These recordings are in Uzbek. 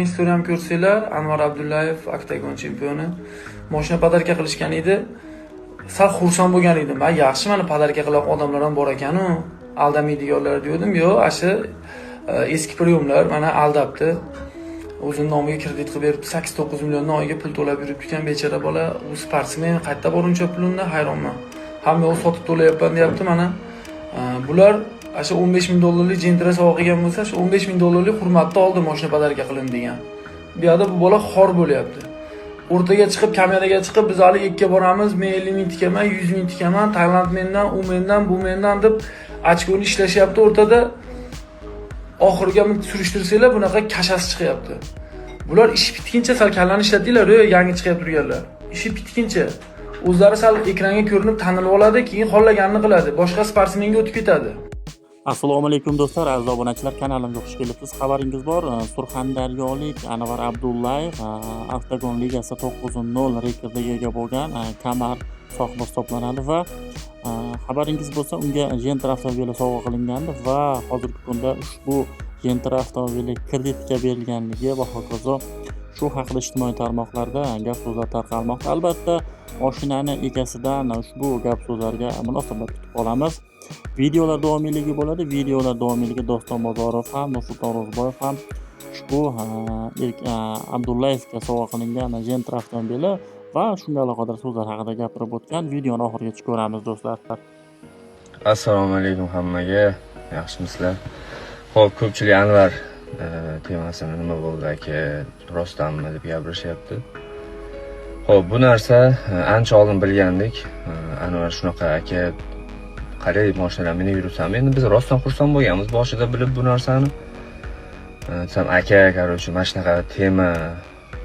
Instagram ham ko'rsanglar, Anvar Abdullayev oktagon chempioni mashina podarka qilishgan edi. Sal xursand bo'lgan edim. Men yaxshi mana podarka qilgan odamlar ham bor ekan-ku, aldamaydiganlar dedim. Yo'q, ashi eski priyomlar mana aldabdi. O'zining nomiga kredit qilib berib 8-9 million oyiga pul to'lab yuribdi ekan bechora bola. U sportsmen qayerda bor uncha pulni hayronman. Hamma o'zi sotib to'layapman deyapti mana. Bular asha 15 ming dollarlik Gentra sovg'a qilgan bo'lsa, shu 15 ming dollarlik hurmatni oldi mashina podarka qilin degan. Bu yerda bu bola xor bo'lyapti. O'rtaga chiqib, kameraga chiqib, biz hali ikki boramiz, men 50 ming tikaman, 100 ming tikaman, Tailand mendan, u mendan, bu mendan deb ochkoni ishlashyapti o'rtada. Oxiriga surishtirsanglar, bunaqa kashasi chiqyapti. Bular ish bitguncha sal kallani ishlatdinglar, yangi chiqib turganlar. Ishi bitguncha o'zlari sal ekranga ko'rinib tanilib oladi, keyin xohlaganini qiladi. Boshqa sportsmenga o'tib ketadi. Assalomu alaykum do'stlar, aziz obunachilar, kanalimga xush kelibsiz. Xabaringiz bor, surxondaryolik Anvar Abdullayev oktagon ligasi 9-0 rekordiga ega bo'lgan kamar sohibi hisoblanadi va xabaringiz bo'lsa, unga Gentra avtomobili sovg'a qilingandi va hozirgi kunda ushbu Gentra avtomobili kreditga berilganligi va hokazo shu haqida ijtimoiy tarmoqlarda gap so'zlar tarqalmoqda. Albatta, mashinani egasidan ushbu gap so'zlarga munosabat kutib qolamiz. Videolar davomiyligi bo'ladi. Videolar davomiyligi Doston Bozorov ham, Nursulton Ro'zboyev ham ushbu Abdullayevga sovg'a qilingan Gentra avtomobili va shunga aloqador so'zlar haqida gapirib o'tgan. Videoni oxirigacha ko'ramiz do'stlar. Assalomu alaykum hammaga. Yaxshimisizlar? Xo'p, ko'pchilik Anvar temasini nima bo'ldi aka, rostdanmi deb gapirishyapti. Xo'p, bu narsa ancha oldin bilgandik. Anvar shunaqa aka, qalay mashinalar minib yursam, endi biz rostdan xursand bo'lganmiz boshida bilib bu narsani. Desam aka, qarochi, mana shunaqa tema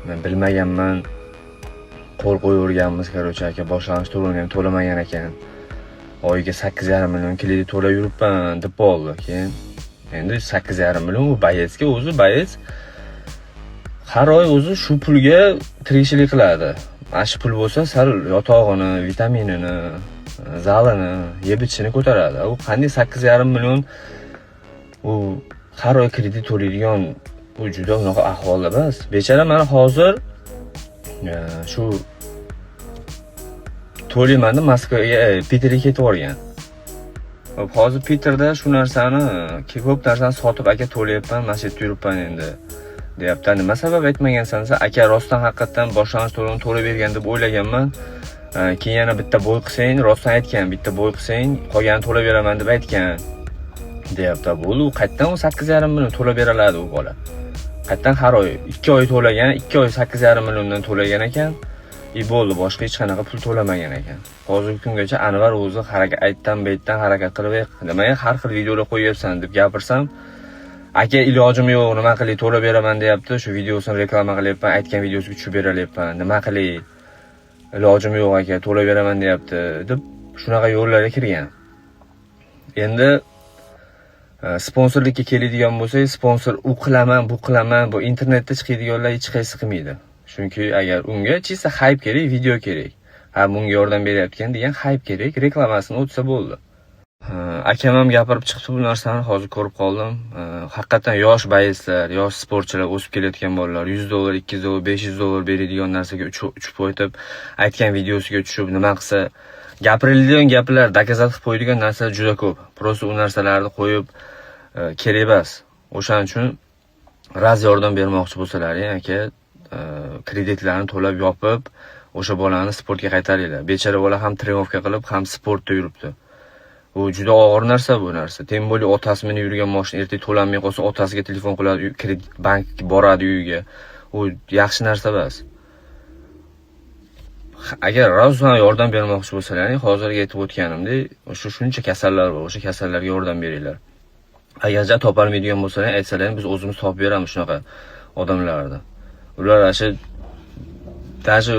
men bilmaganman. Qo'l qo'yaverganmiz qarochi aka, boshlanish to'lamagan ekan. Oyiga 8,5 million kredit to'lab yuribman deb bo'ldi. Keyin endi 8,5 million u bayetsga o'zi bayets har oy o'zi shu pulga tirikchilik qiladi. Mana shu pul bo'lsa sal yotog'ini, vitaminini, zalini, yeb-ichishini ko'taradi. U qanday 8,5 million u har oy kredit to'laydigan u juda unaqa ahvolda emas. Bechara mana hozir shu to'layman deb Moskvaga, Peterga ketib borgan. Hozir Peterda shu narsani, ko'p narsani sotib aka to'layapman, mana shu yerda yuribman endi deyapti. Nima sabab aytmagansan desa, aka rostdan haqiqatan boshlanish to'lovini to'lab bergan deb o'ylaganman. Keyin yana bitta bo'y qilsang, rostdan aytgan, bitta bo'y qilsang, qolganini to'lab beraman deb aytgan deyapti. Bu qayerdan u 8,5 million to'lab beraladi u bola? Qayerdan har oy 2 oy to'lagan, 2 oy 8,5 milliondan to'lagan ekan. Bo'ldi, boshqa hech qanaqa pul to'lamagan ekan. Hozirgi kungacha Anvar o'zi aytdan betdan harakat qilib, nimaga har xil videolar qo'yyapsan deb gapirsam, aka ilojim yo'q, nima qilay, to'lab beraman deyapti. Shu videosini reklama qilyapman, aytgan videosiga tushib beralyapman. Nima qilay? Ilojim yo'q aka, to'lab beraman deyapti deb shunaqa yo'llarga kirgan. Endi sponsorlikka keladigan bo'lsak, sponsor u qilaman, bu qilaman, bu internetda chiqadiganlar hech qaysi qilmaydi. Chunki agar unga chista hype kerak, video kerak. Bunga yordam beryapti degan hype kerak, reklamasini o'tsa bo'ldi. Akam ham gapirib chiqdi bu narsani, hozir ko'rib qoldim. Haqiqatan yosh bayislar, yosh sportchilar, o'sib kelayotgan bolalar 100 dollar, 200 dollar, 500 dollar beradigan narsaga uchib o'tib, aytgan videosiga tushib, nima qilsa, gapiriladigan gaplar, dokazat qilib qo'yadigan narsalar juda ko'p. Prosta u narsalarni qo'yib kerak emas. O'shaning uchun raz yordam bermoqchi bo'lsalaring, aka, kreditlarni to'lab yopib, o'sha bolani sportga qaytaringlar. Bechara bola ham trenovka qilib, ham sportda yuribdi. Bu juda og'ir narsa bu narsa. Tem bo'li otasi minib yurgan mashina ertaga to'lanmay qolsa, otasiga telefon qiladi, kredit bankga boradi uyiga. U yaxshi narsa emas. Agar rostdan yordam bermoqchi bo'lsalaring, hozirga aytib o'tganimdek, o'sha shuncha kasallar bor, o'sha kasallarga yordam beringlar. Agarcha topolmaydigan bo'lsalaring, aytsalaring, biz o'zimiz topib beramiz shunaqa odamlarni. Ular даже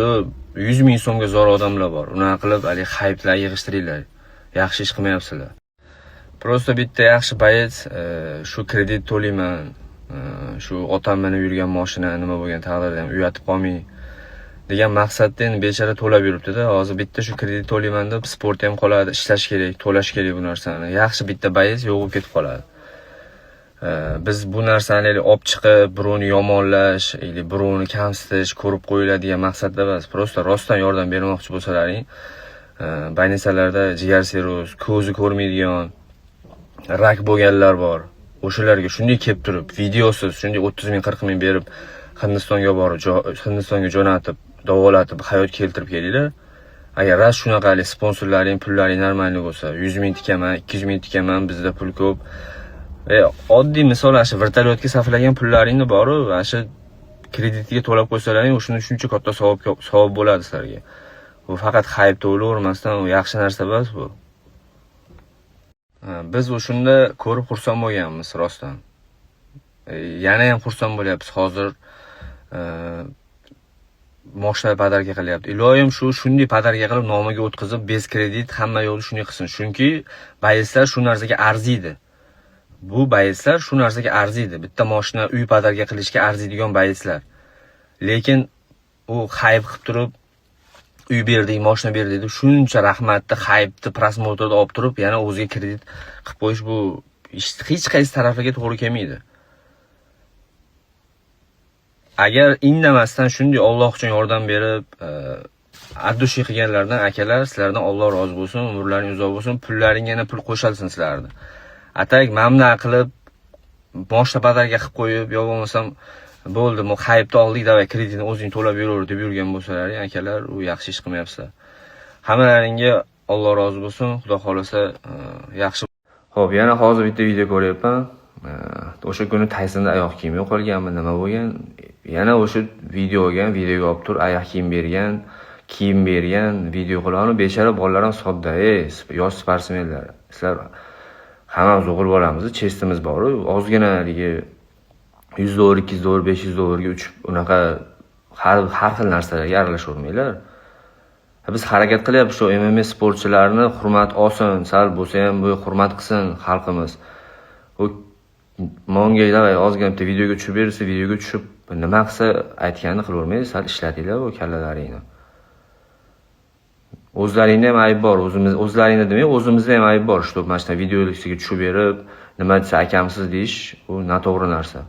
100 ming so'mga zor odamlar bor. Unaqa qilib, hali hype'lar yig'ishtiringlar. Yaxshi ish qilmayapsizlar. Prosta bitta yaxshi bayet, shu kredit to'layman, shu otam minib yurgan mashina nima bo'lgan taqdirda ham uyatib qolmay degan maqsadda endi bechara to'lab yuribdi-da. Hozir bitta shu kredit to'layman deb sport ham qoladi, ishlash kerak, to'lash kerak bu narsani. Yaxshi bitta bayet yo'q bo'lib ketib qoladi. biz bu narsani olib chiqib birovni yomonlash или birovni kamsitish ko'rib qo'yiladigan maqsadda emas, просто rostdan yordam bermoqchi bo'lsalaring, больницаlarda jigar sirroz, ko'zi ko'rmaydigan, rak bo'lganlar bor. O'shalarga shunday kelib turib, videosiz shunday 30 ming 40 ming berib Hindistonga borib, Hindistonga jo'natib, davolatib hayot keltirib kelinglar. Agar ras shunaqali sponsorlaring, pullaring normalniy bo'lsa, 100 ming tikaman, 200 ming tikaman, bizda pul ko'p. Oddiy misol, ana shu vertolyotga sarflagan pullaringni boru, ana shu kreditiga to'lab qo'ysalaring, o'shuni shuncha katta savob bo'ladi sizlarga. Bu faqat hayb o'lavermasdan, u yaxshi narsa emas bu. Biz o'shunda ko'rib xursand bo'lganmiz rostdan. Yana ham xursand bo'lyapmiz hozir. Moshina podarka qilyapti. Iloyim shunday podarka qilib nomiga o'tkazib, bez kredit hamma yo'lni shunday qilsin. Chunki bayislar shu narsaga arziydi. Bu bayislar shu narsaga arziydi. Bitta moshina uy podarka qilishga arziydigan bayislar. Lekin u hayb qilib turib, uy berdik, moshina berdik deb shuncha rahmatni, haybni prosmotrda olib turib, yana o'ziga kredit qilib qo'yish bu hech qaysi tarafiga to'g'ri kelmaydi. Agar indamasdan shunday Alloh uchun yordam berib, addushi qilganlardan akalar, sizlardan Alloh rozi bo'lsin, umrlaringiz uzoq bo'lsin, pullaring yana pul qo'shilsin sizlarga. Atak mamna qilib, moshina podarka qilib qo'yib, yo bo'lmasam bo'ldi, bu haybni oldik, davay kreditni o'zing to'lab yuraver deb yurgan bo'lsalaring, akalar, u yaxshi ish qilmayapsizlar. Hammalaringga Alloh rozi bo'lsin, Xudo xolasa yaxshi. Xo'p, yana hozir bitta video ko'ryapman. O'sha kuni Taysonda oyoq kiyim yo'qolganmi, nima bo'lgan? Yana o'sha videoga olib tur, oyoq kiyim bergan video qilib, bechora bolalar ham sodda, yosh sportsmenlar. Sizlar hammamiz o'g'il bolamiz, chestimiz bor, ozginaligi $100, $200, $500 ga uchib, unaqa har xil narsalarga aralashavermanglar. Biz harakat qilyapmiz, shu MMA sportchilarini hurmat olsin, sal bo'lsa ham bu hurmat qilsin xalqimiz. U monga davay ozgina bitta videoga tushib bersa, videoga tushib nima qilsa aytganini qilavermaysiz, sal ishlatinglar bu kallalaringni. O'zlaringda ham ayb bor, o'zlaringda demay, o'zimizda ham ayb bor. Shu mana shunday videolisiga tushib berib, nima desa akamsiz deyish, u noto'g'ri narsa.